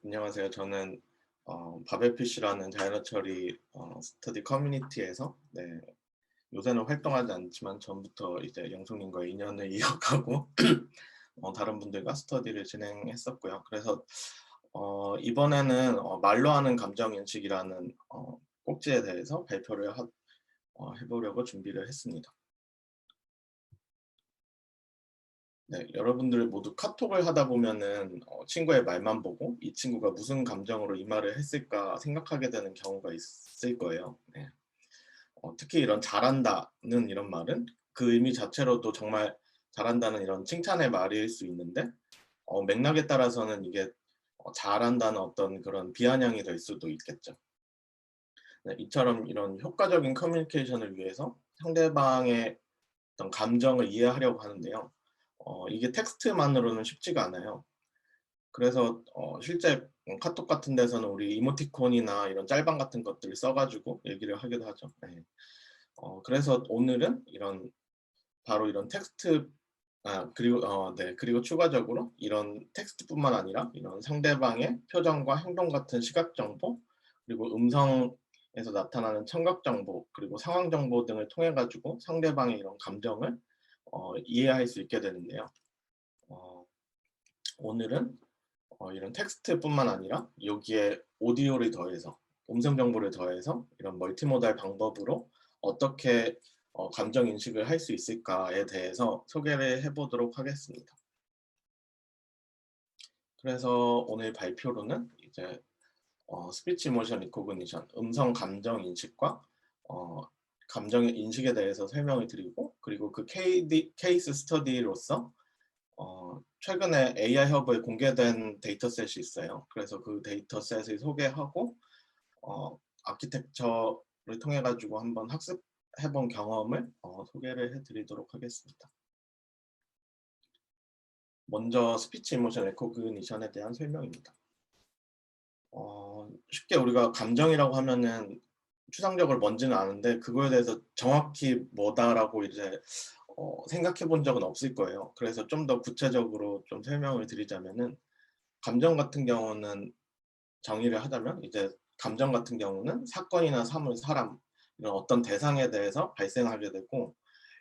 안녕하세요. 저는 바벨피쉬라는 자연어 처리 스터디 커뮤니티에서 요새는 활동하지 않지만 전부터 이제 영숙님과 인연을 이어가고 다른 분들과 스터디를 진행했었고요. 그래서 이번에는 말로 하는 감정 인식이라는 꼭지에 대해서 발표를 해보려고 준비를 했습니다. 네, 여러분들 모두 카톡을 하다 보면은 친구의 말만 보고 이 친구가 무슨 감정으로 이 말을 했을까 생각하게 되는 경우가 있을 거예요. 네. 특히 이런 잘한다는 이런 말은 그 의미 자체로도 정말 잘한다는 이런 칭찬의 말일 수 있는데 맥락에 따라서는 이게 잘한다는 어떤 그런 비아냥이 될 수도 있겠죠. 네, 이처럼 이런 효과적인 커뮤니케이션을 위해서 상대방의 어떤 감정을 이해하려고 하는데요. 이게 텍스트만으로는 쉽지가 않아요. 그래서 실제 카톡 같은 데서는 우리 이모티콘이나 이런 짤방 같은 것들을 써 가지고 얘기를 하기도 하죠. 네. 그래서 오늘은 바로 이런 텍스트 그리고 추가적으로 이런 텍스트뿐만 아니라 이런 상대방의 표정과 행동 같은 시각 정보, 그리고 음성에서 나타나는 청각 정보, 그리고 상황 정보 등을 통해 가지고 상대방의 이런 감정을 이해할 수 있게 되는데요. 어 오늘은 이런 텍스트뿐만 아니라 여기에 오디오를 더해서 음성 정보를 더해서 이런 멀티모달 방법으로 어떻게 감정 인식을 할 수 있을까에 대해서 소개를 해 보도록 하겠습니다. 그래서 오늘 발표로는 이제 스피치 이모션 리코그니션 음성 감정 인식과 어 감정 인식에 대해서 설명을 드리고, 그리고 그 케이스 스터디로서 최근에 AI 허브에 공개된 데이터셋이 있어요. 그래서 그 데이터셋을 소개하고 아키텍처를 통해 가지고 한번 학습해 본 경험을 소개를 해 드리도록 하겠습니다. 먼저 스피치 이모션 레코그니션에 대한 설명입니다. 쉽게 우리가 감정이라고 하면은 추상적으로 뭔지는 아는데 그거에 대해서 정확히 뭐다라고 이제 생각해 본 적은 없을 거예요. 그래서 좀 더 구체적으로 좀 설명을 드리자면은, 감정 같은 경우는 정의를 하자면 이제 감정 같은 경우는 사건이나 사물, 사람 이런 어떤 대상에 대해서 발생하게 되고,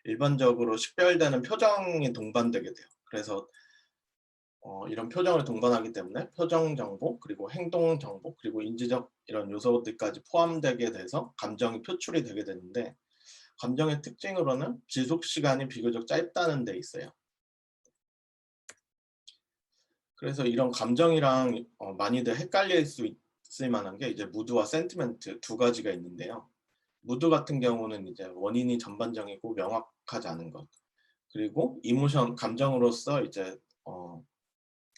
일반적으로 식별되는 표정이 동반되게 돼요. 그래서 이런 표정을 동반하기 때문에 표정 정보, 그리고 행동 정보, 그리고 인지적 이런 요소들까지 포함되게 돼서 감정이 표출이 되게 되는데, 감정의 특징으로는 지속 시간이 비교적 짧다는 데 있어요. 그래서 이런 감정이랑 많이들 헷갈릴 수 있을 만한 게 이제 무드와 센티멘트 두 가지가 있는데요. 무드 같은 경우는 이제 원인이 전반적이고 명확하지 않은 것, 그리고 이모션 감정으로서 이제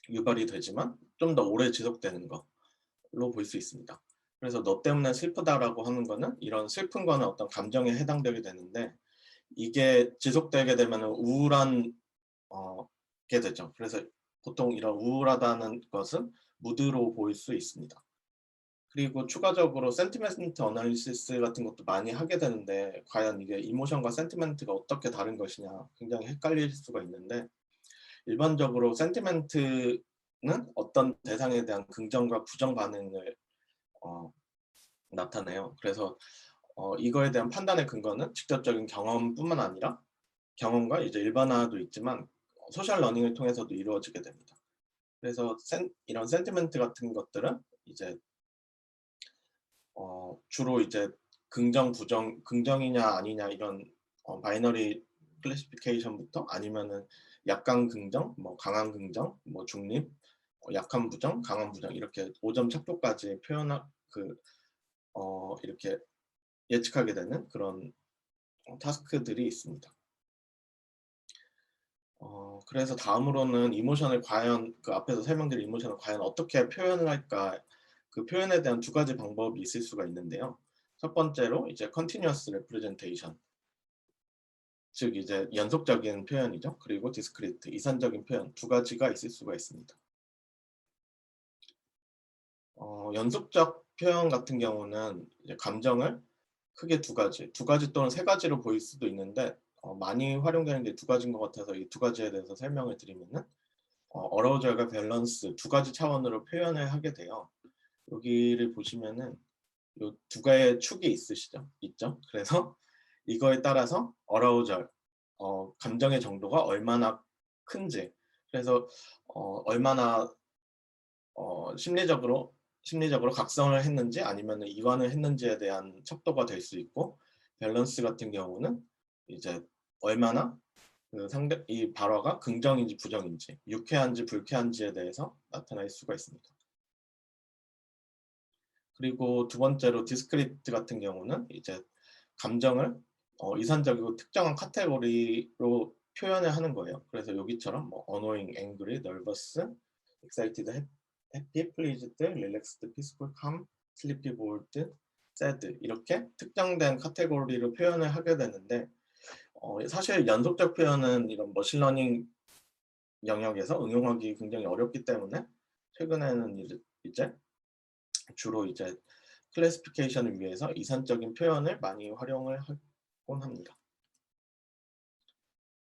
유발이 되지만 좀 더 오래 지속되는 걸로 볼 수 있습니다. 그래서 "너 때문에 슬프다."라고 하는 거는 이런 슬픈 거는 어떤 감정에 해당되게 되는데, 이게 지속되게 되면은 우울한 게 되죠. 그래서 보통 이런 우울하다는 것은 무드로 보일 수 있습니다. 그리고 추가적으로 센티멘트 어널리시스 같은 것도 많이 하게 되는데, 과연 이게 이모션과 센티멘트가 어떻게 다른 것이냐 굉장히 헷갈릴 수가 있는데, 일반적으로 센티멘트는 어떤 대상에 대한 긍정과 부정 반응을 어 나타내요. 그래서 이거에 대한 판단의 근거는 직접적인 경험뿐만 아니라 경험과 이제 일반화도 있지만 소셜 러닝을 통해서도 이루어지게 됩니다. 그래서 이런 센티멘트 같은 것들은 이제 주로 이제 긍정, 부정, 긍정이냐 아니냐 이런 바이너리 클래시피케이션부터, 아니면은 약간 긍정, 뭐 강한 긍정, 뭐 중립, 약한 부정, 강한 부정, 이렇게 5점 척도까지 이렇게 예측하게 되는 그런 타스크들이 있습니다. 그래서 다음으로는 이모션을 과연 그 앞에서 설명드린 이모션을 과연 어떻게 표현을 할까, 그 표현에 대한 두 가지 방법이 있을 수가 있는데요. 첫 번째로 이제 continuous representation, 즉 이제 연속적인 표현이죠. 그리고 discrete 이산적인 표현, 두 가지가 있을 수가 있습니다. 연속적 표현 같은 경우는 이제 감정을 크게 두 가지 또는 세 가지로 보일 수도 있는데, 많이 활용되는 게 두 가지인 것 같아서 이 두 가지에 대해서 설명을 드리면은, 어라우절과 밸런스 두 가지 차원으로 표현을 하게 돼요. 여기를 보시면은 요 두 개의 축이 있죠. 그래서 이거에 따라서 어라우절, 감정의 정도가 얼마나 큰지, 그래서 얼마나 심리적으로 각성을 했는지 아니면은 이완을 했는지에 대한 척도가 될 수 있고, 밸런스 같은 경우는 이제 얼마나 그 상대 이 발화가 긍정인지 부정인지, 유쾌한지 불쾌한지에 대해서 나타날 수가 있습니다. 그리고 두 번째로 디스크리트 같은 경우는 이제 감정을 이산적이고 특정한 카테고리로 표현을 하는 거예요. 그래서 여기처럼 뭐 annoying, angry, nervous, excited, happy, pleased, relaxed, peaceful, calm, sleepy, bored, sad 이렇게 특정된 카테고리로 표현을 하게 되는데, 사실 연속적 표현은 이런 머신러닝 영역에서 응용하기 굉장히 어렵기 때문에 최근에는 이제 주로 이제 클래시피케이션을 위해서 이산적인 표현을 많이 활용을 하곤 합니다.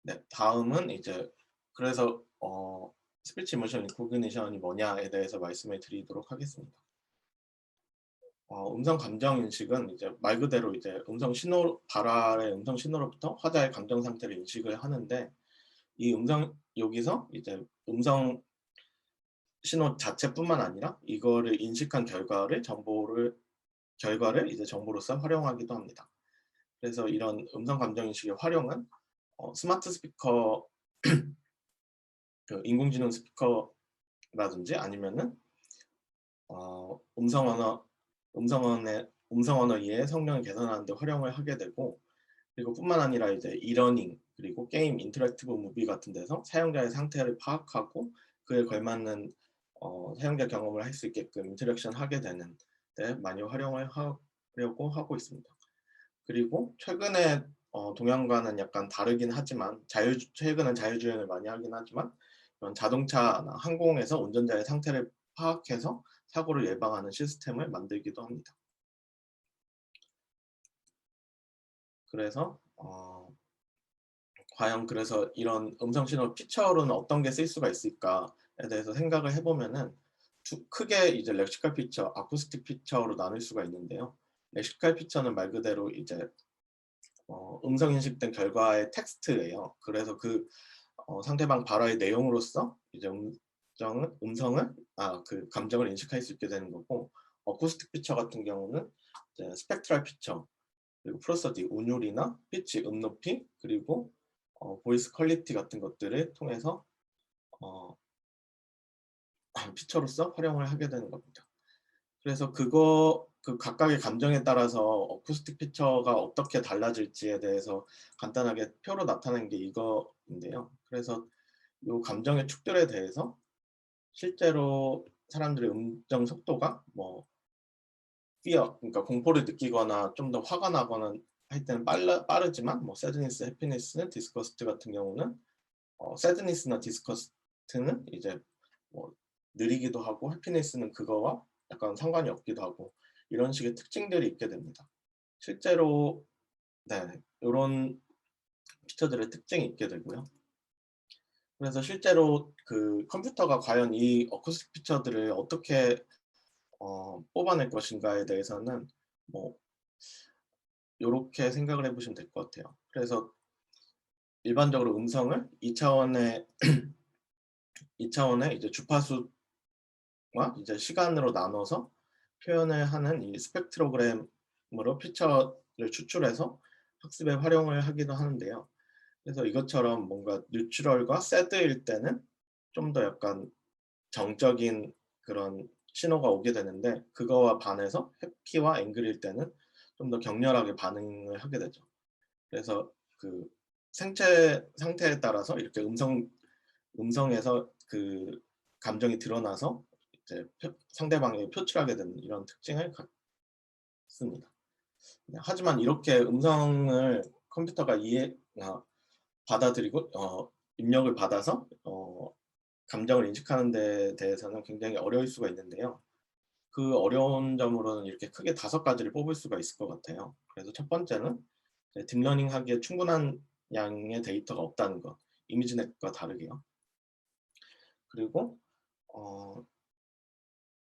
네, 다음은 이제 그래서 스피치 이모션 리코그니션이 뭐냐에 대해서 말씀을 드리도록 하겠습니다. 음성 감정 인식은 이제 말 그대로 이제 음성 신호, 발화의 음성 신호로부터 화자의 감정 상태를 인식을 하는데, 이 여기서 이제 음성 신호 자체뿐만 아니라 이거를 인식한 결과를 이제 정보로서 활용하기도 합니다. 그래서 이런 음성 감정 인식의 활용은 스마트 스피커, 그 인공지능 스피커라든지 아니면은 음성 언어 이해의 성능을 개선하는 데 활용을 하게 되고, 그리고 뿐만 아니라 이제 이러닝, 그리고 게임, 인터랙티브 무비 같은 데서 사용자의 상태를 파악하고 그에 걸맞는 사용자 경험을 할 수 있게끔 인터랙션 하게 되는 데 많이 활용을 하려고 하고 있습니다. 그리고 최근에 동양과는 약간 다르긴 하지만 최근은 자율주행을 많이 하긴 하지만, 이런 자동차나 항공에서 운전자의 상태를 파악해서 사고를 예방하는 시스템을 만들기도 합니다. 그래서 과연 그래서 이런 음성 신호 피처로는 어떤 게 쓸 수가 있을까에 대해서 생각을 해보면은 크게 이제 렉시컬 피처, 아쿠스틱 피처로 나눌 수가 있는데요. 렉시컬 피처는 말 그대로 이제 음성 인식된 결과의 텍스트예요. 그래서 그 상대방 발화의 내용으로서 이제 그 감정을 인식할 수 있게 되는 거고, 어쿠스틱 피처 같은 경우는 이제 스펙트럴 피처, 그리고 프로서디, 운율이나 피치, 높이, 그리고 보이스 퀄리티 같은 것들을 통해서 피처로서 활용을 하게 되는 겁니다. 그래서 그 각각의 감정에 따라서 어쿠스틱 피처가 어떻게 달라질지에 대해서 간단하게 표로 나타낸 게 이거인데요. 그래서 이 감정의 축들에 대해서 실제로 사람들의 음정 속도가 뭐 fear, 그러니까 공포를 느끼거나 좀 더 화가 나거나 할 때는 빠르지만, 뭐 sadness, happiness, disgust 같은 경우는 sadness나 disgust는 이제 뭐 느리기도 하고, happiness는 그거와 약간 상관이 없기도 하고, 이런 식의 특징들이 있게 됩니다. 실제로 네, 이런 피처들의 특징이 있게 되고요. 그래서 실제로 그 컴퓨터가 과연 이 어쿠스틱 피처들을 어떻게 뽑아낼 것인가에 대해서는 뭐 요렇게 생각을 해보시면 될 것 같아요. 그래서 일반적으로 음성을 2차원의 이제 주파수와 이제 시간으로 나눠서 표현을 하는 이 스펙트로그램으로 피처를 추출해서 학습에 활용을 하기도 하는데요. 그래서 이것처럼 뭔가 뉴트럴과 새드일 때는 좀 더 약간 정적인 그런 신호가 오게 되는데, 그거와 반해서 해피와 앵그리일 때는 좀 더 격렬하게 반응을 하게 되죠. 그래서 그 생체 상태에 따라서 이렇게 음성에서 그 감정이 드러나서 이제 상대방에게 표출하게 되는 이런 특징을 갖습니다. 하지만 이렇게 음성을 컴퓨터가 받아들이고 입력을 받아서 감정을 인식하는 데 대해서는 굉장히 어려울 수가 있는데요. 그 어려운 점으로는 이렇게 크게 5가지를 뽑을 수가 있을 것 같아요. 그래서 첫 번째는 딥러닝 하기에 충분한 양의 데이터가 없다는 것, 이미지넷과 다르게요. 그리고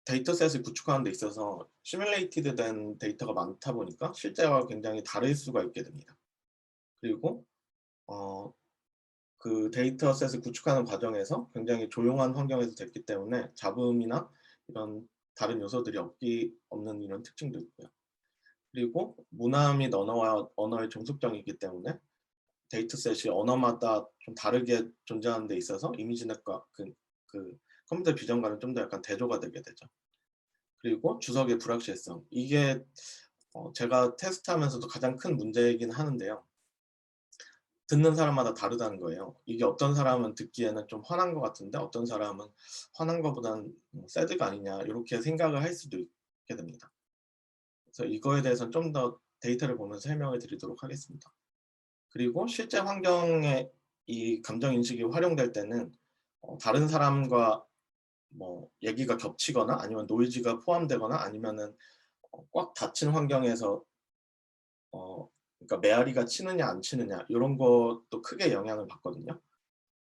데이터셋을 구축하는 데 있어서 시뮬레이티드 된 데이터가 많다 보니까 실제와 굉장히 다를 수가 있게 됩니다. 그리고 그 데이터셋을 구축하는 과정에서 굉장히 조용한 환경에서 됐기 때문에 잡음이나 이런 다른 요소들이 없는 이런 특징도 있고요. 그리고 문화 및 언어의 종속성이기 때문에 데이터셋이 언어마다 좀 다르게 존재하는 데 있어서 이미지넷과 그 컴퓨터 비전과는 좀 더 약간 대조가 되게 되죠. 그리고 주석의 불확실성. 이게 제가 테스트하면서도 가장 큰 문제이긴 하는데요. 듣는 사람마다 다르다는 거예요. 이게 어떤 사람은 듣기에는 좀 화난 것 같은데 어떤 사람은 화난 것보단 새드가 아니냐 이렇게 생각을 할 수도 있게 됩니다. 그래서 이거에 대해서는 좀 더 데이터를 보면서 설명을 드리도록 하겠습니다. 그리고 실제 환경에 이 감정 인식이 활용될 때는 다른 사람과 뭐 얘기가 겹치거나 아니면 노이즈가 포함되거나 아니면은 꽉 닫힌 환경에서 그러니까 메아리가 치느냐 안 치느냐 요런 것도 크게 영향을 받거든요.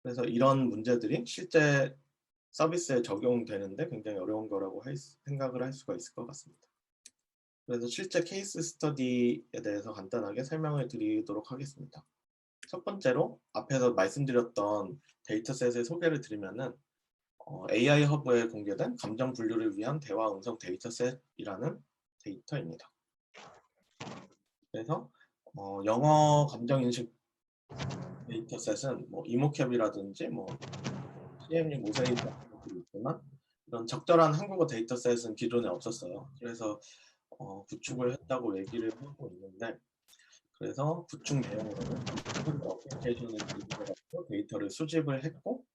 그래서 이런 문제들이 실제 서비스에 적용되는데 굉장히 어려운 거라고 생각을 할 수가 있을 것 같습니다. 그래서 실제 케이스 스터디에 대해서 간단하게 설명을 드리도록 하겠습니다. 첫 번째로 앞에서 말씀드렸던 데이터셋의 소개를 드리면은 AI 허브에 공개된 감정 분류를 위한 대화 음성 데이터셋이라는 데이터입니다. 그래서 영어 감정 인식 데이터셋은 뭐 이모캡이라든지 뭐 CM6 모세이크 같은 것들이 있지만 이런 적절한 한국어 데이터셋은 기존에 없었어요. 그래서 구축을 했다고 얘기를 하고 있는데 그래서 구축 내용으로는 현재 어플리케이션을 기반으로 해서 데이터를 수집을 했고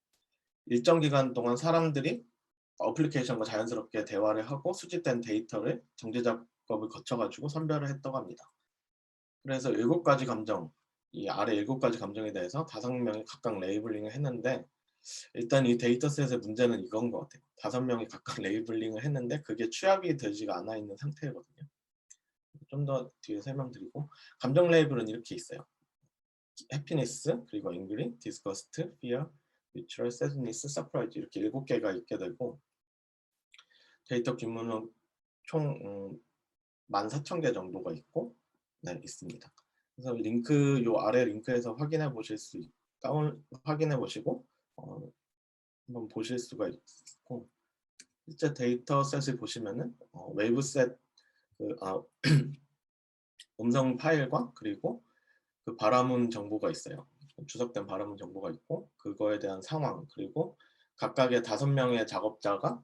일정 기간 동안 사람들이 어플리케이션과 자연스럽게 대화를 하고 수집된 데이터를 정제 작업을 거쳐 가지고 선별을 했다고 합니다. 그래서 7가지 감정, 이 아래 7가지 감정에 대해서 5명이 각각 레이블링을 했는데 일단 이 데이터셋의 문제는 이건 것 같아요. 5명이 각각 레이블링을 했는데 그게 취합이 되지가 않아 있는 상태거든요. 좀 더 뒤에 설명드리고 감정 레이블은 이렇게 있어요. 해피니스, 그리고 angry, disgust, fear, neutral, sadness, surprise 이렇게 7개가 있게 되고 데이터 규모는 총 14,000개 정도가 있고 네, 있습니다. 그래서 요 아래 링크에서 확인해 보실 수 확인해 보시고 한번 보실 수가 있고 실제 데이터셋을 보시면은 웨이브셋 음성 파일과 그리고 그 바라문 정보가 있어요. 주석된 바라문 정보가 있고 그거에 대한 상황 그리고 각각의 5명의 작업자가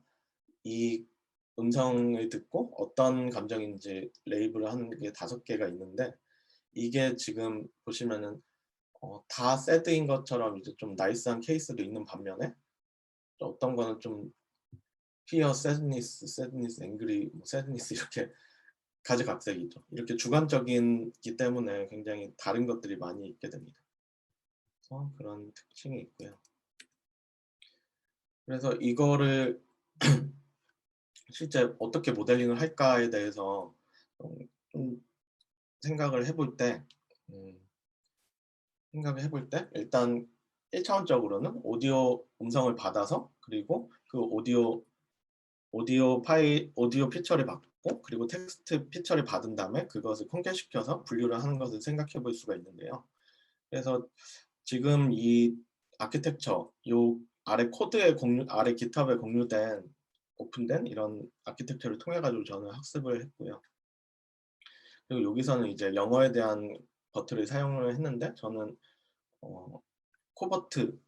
이 음성을 듣고 어떤 감정인지 레이블을 하는 게 5개가 있는데 이게 지금 보시면은 다 새드인 것처럼 이제 좀 나이스한 케이스도 있는 반면에 어떤 거는 좀 fear, sadness, angry, sadness 이렇게 가지각색이죠. 이렇게 주관적이기 때문에 굉장히 다른 것들이 많이 있게 됩니다. 그래서 그런 특징이 있고요. 그래서 이거를 실제 어떻게 모델링을 할까에 대해서 좀 생각을 해볼 때 일단 1차원적으로는 오디오 음성을 받아서 그리고 그 오디오 피처를 받고 그리고 텍스트 피처를 받은 다음에 그것을 콘캐시켜서 분류를 하는 것을 생각해 볼 수가 있는데요. 그래서 지금 이 아키텍처 요 아래 아래 GitHub에 공유된 오픈된 이런 아키텍처를 통해 가지고 저는 학습을 했고요. 그리고 여기서는 이제 영어에 대한 버트를 사용을 했는데 저는 코버트를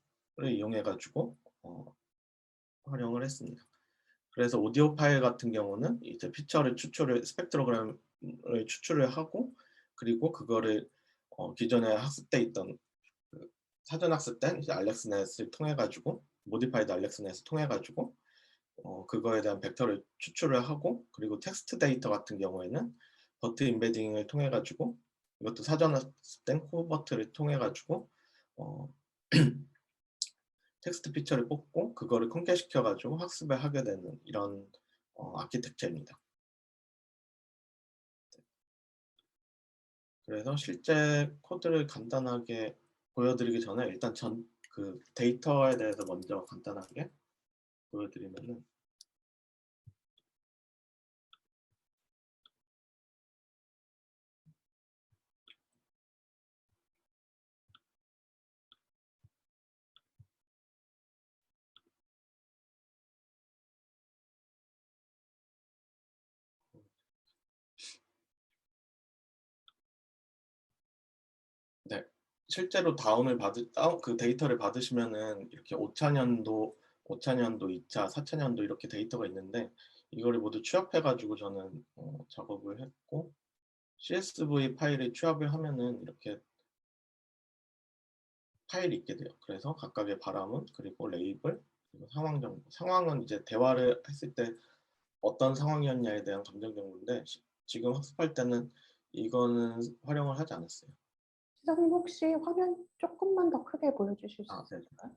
이용해 가지고 활용을 했습니다. 그래서 오디오 파일 같은 경우는 이제 스펙트로그램을 추출을 하고 그리고 그거를 기존에 학습돼 있던 사전 학습된 이제 알렉스넷을 통해 가지고 모디파이드 알렉스넷을 통해 가지고 그거에 대한 벡터를 추출을 하고 그리고 텍스트 데이터 같은 경우에는 버트 임베딩을 통해 가지고 이것도 사전 학습된 코버트를 통해 가지고 텍스트 피처를 뽑고 그거를 콘캐시켜 가지고 학습을 하게 되는 이런 아키텍처입니다. 그래서 실제 코드를 간단하게 보여드리기 전에 일단 그 데이터에 대해서 먼저 간단하게 보여드리면은 네, 실제로 그 데이터를 받으시면은 이렇게 5차년도, 2차, 4차년도 이렇게 데이터가 있는데 이거를 모두 취합해가지고 저는 작업을 했고 CSV 파일을 취합을 하면은 이렇게 파일이 있게 돼요. 그래서 각각의 바람은 그리고 레이블 그리고 상황 정보. 상황은 이제 대화를 했을 때 어떤 상황이었냐에 대한 감정 정보인데 지금 학습할 때는 이거는 활용을 하지 않았어요. 시장님 혹시 화면 조금만 더 크게 보여주실 수 네. 있을까요?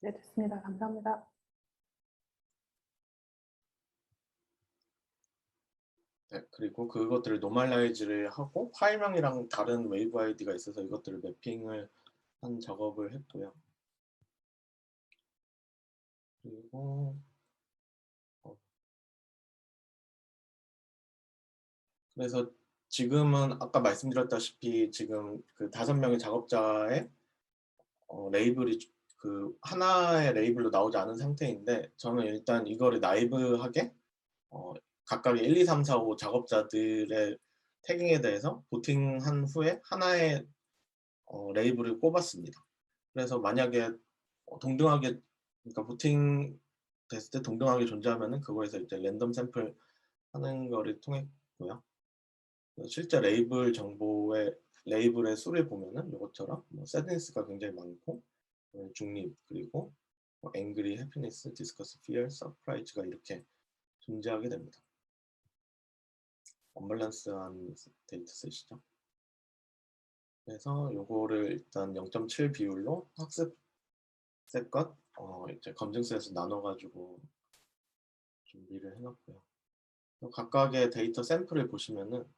네, 됐습니다. 감사합니다. 네, 그리고 그것들을 노멀라이즈를 하고 파일명이랑 다른 웨이브 아이디가 있어서 이것들을 매핑을 한 작업을 했고요. 그리고 그래서 지금은 아까 말씀드렸다시피 지금 그 5명의 작업자의 레이블이 그 하나의 레이블로 나오지 않은 상태인데 저는 일단 이거를 나이브하게 각각의 1, 2, 3, 4, 5 작업자들의 태깅에 대해서 보팅한 후에 하나의 레이블을 꼽았습니다. 그래서 만약에 동등하게 그러니까 보팅 됐을 때 동등하게 존재하면은 그거에서 이제 랜덤 샘플 하는 거를 통했고요. 실제 레이블 정보의 레이블의 수를 보면은 이것처럼 새드니스가 굉장히 많고 중립 그리고 앵그리, 해피니스, 디스커스, 피어, 서프라이즈가 이렇게 존재하게 됩니다. 언밸런스한 데이터셋이죠. 그래서 요거를 일단 0.7 비율로 학습 셋과 이제 검증셋에서 나눠가지고 준비를 해놨고요. 각각의 데이터 샘플을 보시면은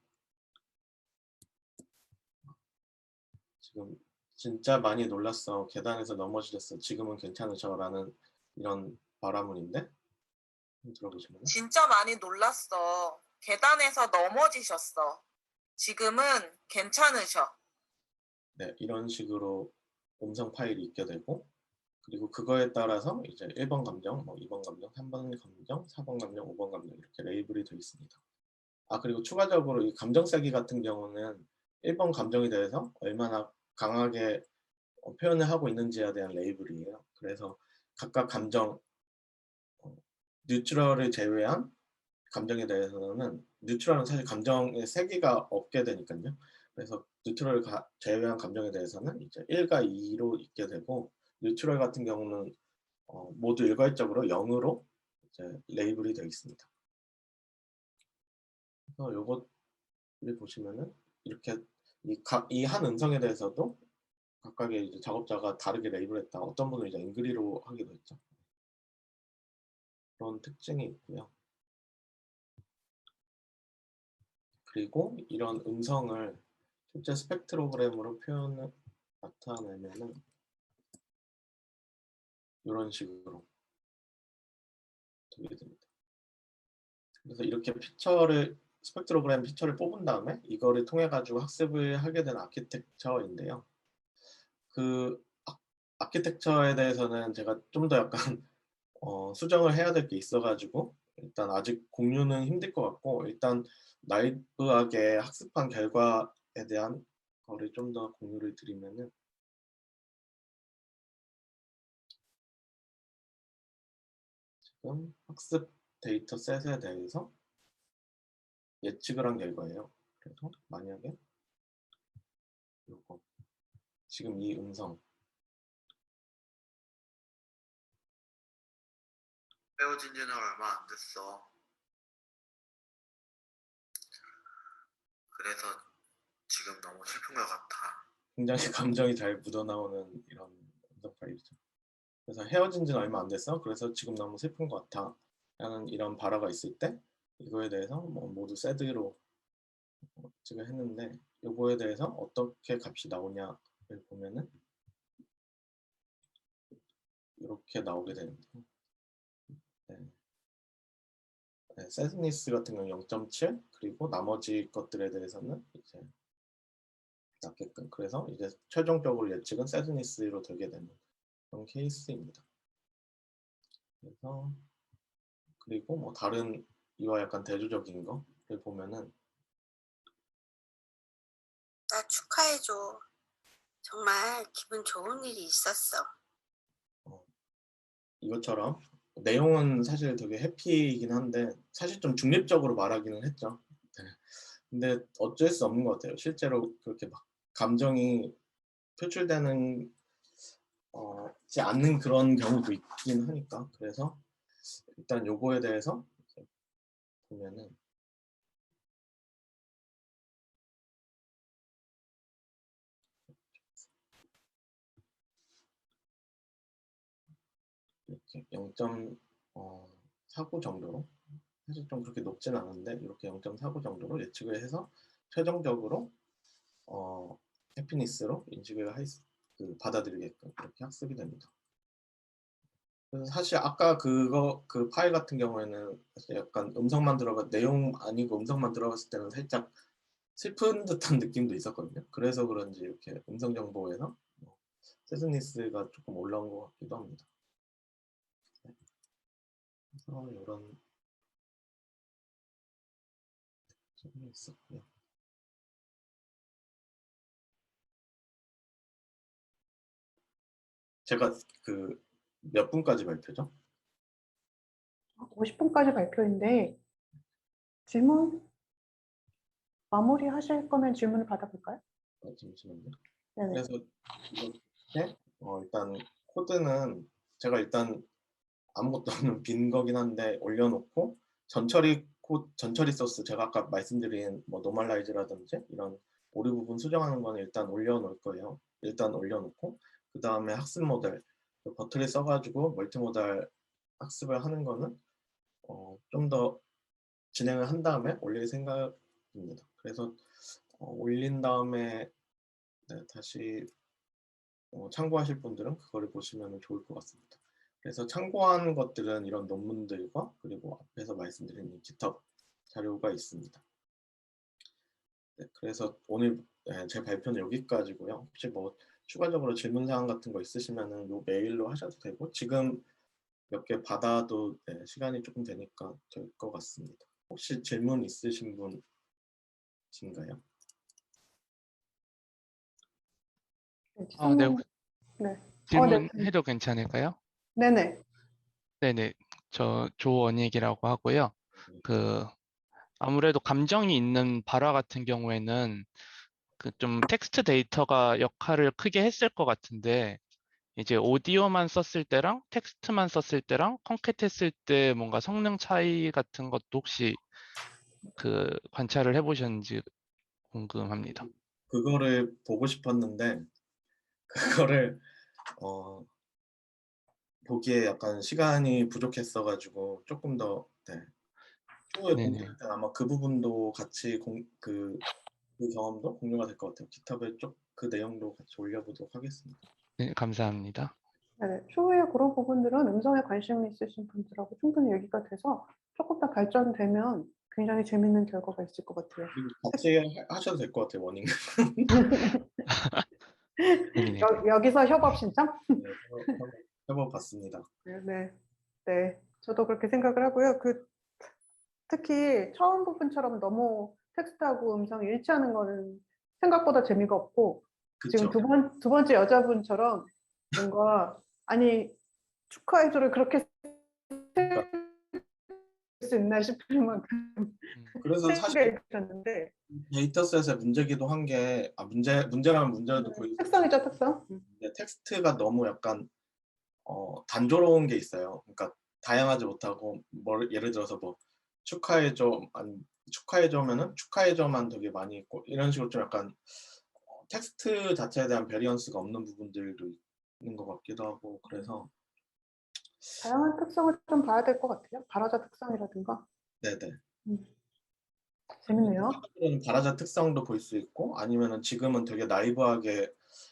지금 진짜 많이 놀랐어. 계단에서 넘어지셨어. 지금은 괜찮으셔. 라는 이런 바라문인데 들어보시면 진짜 많이 놀랐어. 계단에서 넘어지셨어. 지금은 괜찮으셔. 네, 이런 식으로 음성 파일이 있게 되고 그리고 그거에 따라서 이제 1번 감정, 2번 감정, 3번 감정, 4번 감정, 5번 감정 이렇게 레이블이 되어 있습니다. 그리고 추가적으로 이 감정 세기 같은 경우는 1번 감정에 대해서 얼마나 강하게 표현을 하고 있는지에 대한 레이블이에요. 그래서 각각 감정, 뉴트럴을 제외한 감정에 대해서는 뉴트럴은 사실 감정의 세기가 없게 되니까요. 그래서 뉴트럴을 제외한 감정에 대해서는 이제 1과 2로 있게 되고 뉴트럴 같은 경우는 모두 일괄적으로 0으로 이제 레이블이 되어 있습니다. 그래서 요것을 보시면은 이렇게 이 한 음성에 대해서도 각각의 이제 작업자가 다르게 레이블했다. 어떤 분은 이제 앵그리로 하기도 했죠. 그런 특징이 있고요. 그리고 이런 음성을 실제 스펙트로그램으로 표현을 나타내면은 이런 식으로 되게 됩니다. 그래서 이렇게 스펙트로그램 피처를 뽑은 다음에 이거를 통해 가지고 학습을 하게 된 아키텍처인데요. 그 아키텍처에 대해서는 제가 좀 더 약간 수정을 해야 될 게 있어가지고 일단 아직 공유는 힘들 것 같고 일단 나이브하게 학습한 결과에 대한 거를 좀 더 공유를 드리면은 지금 학습 데이터셋에 대해서 예측을 한 결과예요. 그래서 만약에 요거 지금 이 음성 헤어진 지는 얼마 안 됐어. 그래서 지금 너무 슬픈 것 같아. 굉장히 감정이 잘 묻어나오는 이런 음성 파일이죠. 그래서 헤어진 지는 얼마 안 됐어. 그래서 지금 너무 슬픈 것 같아. 라는 이런 발화가 있을 때 이거에 대해서 모두 새드로 예측을 했는데 요거에 대해서 어떻게 값이 나오냐를 보면은 이렇게 나오게 됩니다. 네. 네, 세드니스 같은 경우 0.7 그리고 나머지 것들에 대해서는 이제 낮게끔 그래서 이제 최종적으로 예측은 세드니스로 되게 되는 그런 케이스입니다. 그래서 그리고 뭐 다른 이와 약간 대조적인 거를 보면은 나 축하해줘. 정말 기분 좋은 일이 있었어. 이것처럼 내용은 사실 되게 해피이긴 한데 사실 좀 중립적으로 말하기는 했죠. 네. 근데 어쩔 수 없는 것 같아요. 실제로 그렇게 막 감정이 표출되는 지 않는 그런 경우도 있긴 하니까 그래서 일단 요거에 대해서 보면은 이렇게 0.49 정도로 사실 좀 그렇게 높진 않은데 이렇게 0.49 정도로 예측을 해서 최종적으로 해피니스로 인식을 그 받아들이게끔 이렇게 학습이 됩니다. 그래서 사실 아까 그 파일 같은 경우에는 사실 약간 음성만 들어가 내용 아니고 음성만 들어갔을 때는 살짝 슬픈 듯한 느낌도 있었거든요. 그래서 그런지 이렇게 음성 정보에서 세스니스가 조금 올라온 것 같기도 합니다. 그래서 이런 점이 있었고요. 제가 그 몇 분까지 발표죠? 50분까지 발표인데 질문 마무리하실 거면 질문을 받아볼까요? 잠시만요. 네네. 그래서 이렇게 일단 코드는 제가 일단 아무것도 없는 빈 거긴 한데 올려놓고 전처리 소스 제가 아까 말씀드린 뭐 노멀라이즈라든지 이런 오류 부분 수정하는 거는 일단 올려놓을 거예요. 일단 올려놓고 그 다음에 학습 모델 버틀이 써가지고 멀티모달 학습을 하는 거는 좀 더 진행을 한 다음에 올릴 생각입니다. 그래서 올린 다음에 네, 다시 참고하실 분들은 그거를 보시면 좋을 것 같습니다. 그래서 참고한 것들은 이런 논문들과 그리고 앞에서 말씀드린 이 GitHub 자료가 있습니다. 네, 그래서 오늘 제 발표는 여기까지고요. 혹시 뭐 추가적으로 질문사항 같은 거 있으시면은 요 메일로 하셔도 되고 지금 몇 개 받아도 시간이 조금 되니까 될 것 같습니다. 혹시 질문 있으신 분이신가요? 네, 아, 네. 지성님. 네. 네. 질문해도 괜찮을까요? 네네. 네네. 저 조원익이라고 하고요. 아무래도 감정이 있는 발화 같은 경우에는 그 좀 텍스트 데이터가 역할을 크게 했을 것 같은데 이제 오디오만 썼을 때랑 텍스트만 썼을 때랑 컨캣했을 때 뭔가 성능 차이 같은 것도 혹시 그 관찰을 해보셨는지 궁금합니다. 그거를 보고 싶었는데 그거를 보기에 약간 시간이 부족했어가지고 조금 더 추후에 네네. 공개할 때 아마 그 부분도 같이 그 경험도 공유가 될 것 같아요. 깃허브에 그 내용도 같이 올려보도록 하겠습니다. 네, 감사합니다. 네. 추후에 그런 부분들은 음성에 관심 있으신 분들하고 충분히 얘기가 돼서 조금 더 발전되면 굉장히 재밌는 결과가 있을 것 같아요. 그리고 같이 하셔도 될 것 같아요. 워닝. 네네. 여기서 협업 신청? 네, 해봐봤습니다. 네. 네. 저도 그렇게 생각을 하고요. 특히 처음 부분처럼 너무 텍스트하고 음성이 일치하는 거는 생각보다 재미가 없고 지금 그쵸? 두 번째 여자분처럼 뭔가 아니 축하해줘를 그렇게 그러니까 쓸 수 있나 싶을 만큼 그래서 사실 생각이 들었는데 데이터셋의 문제기도 한 게 문제라면 문제라도 보이고 특성이죠, 특성. 텍스트가 너무 약간 단조로운 게 있어요. 그러니까 다양하지 못하고 예를 들어서 뭐 축하해줘 아니 축하해줘면은 축하해줘만 되게 많이 있고 이런 식으로 좀 약간 텍스트 자체에 대한 베리언스가 없는 부분들도 있는 것 같기도 하고 그래서 다양한 특성을 좀 봐야 될 것 같아요. 발화자 특성이라든가. 네네. 음. 재밌네요. 한편으로는 가라자 특성도 볼 수 있고 아니면은 지금은 되게 나이브하게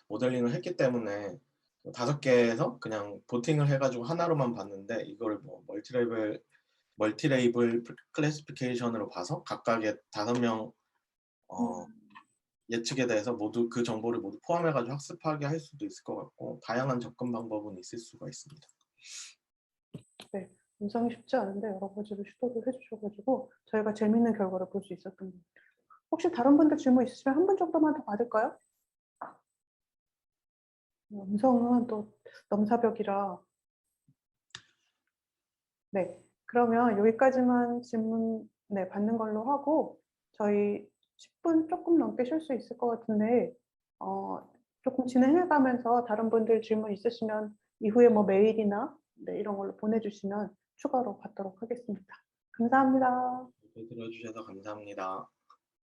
모델링을 했기 때문에 5개에서 그냥 보팅을 해가지고 하나로만 봤는데 이걸 뭐 멀티레이블 클래시피케이션으로 봐서 각각의 5명 예측에 대해서 모두 그 정보를 모두 포함해가지고 학습하게 할 수도 있을 것 같고 다양한 접근 방법은 있을 수가 있습니다. 음성이 쉽지 않은데 여러 가지로 시도를 해주셔가지고 저희가 재밌는 결과를 볼 수 있었던 것 같아요. 혹시 다른 분들 질문 있으시면 한 분 정도만 더 받을까요? 음성은 또 넘사벽이라. 네, 그러면 여기까지만 질문 받는 걸로 하고 저희 10분 조금 넘게 쉴 수 있을 것 같은데 조금 진행해가면서 다른 분들 질문 있으시면 이후에 뭐 메일이나 이런 걸로 보내주시면 추가로 받도록 하겠습니다. 감사합니다. 들어주셔서 감사합니다.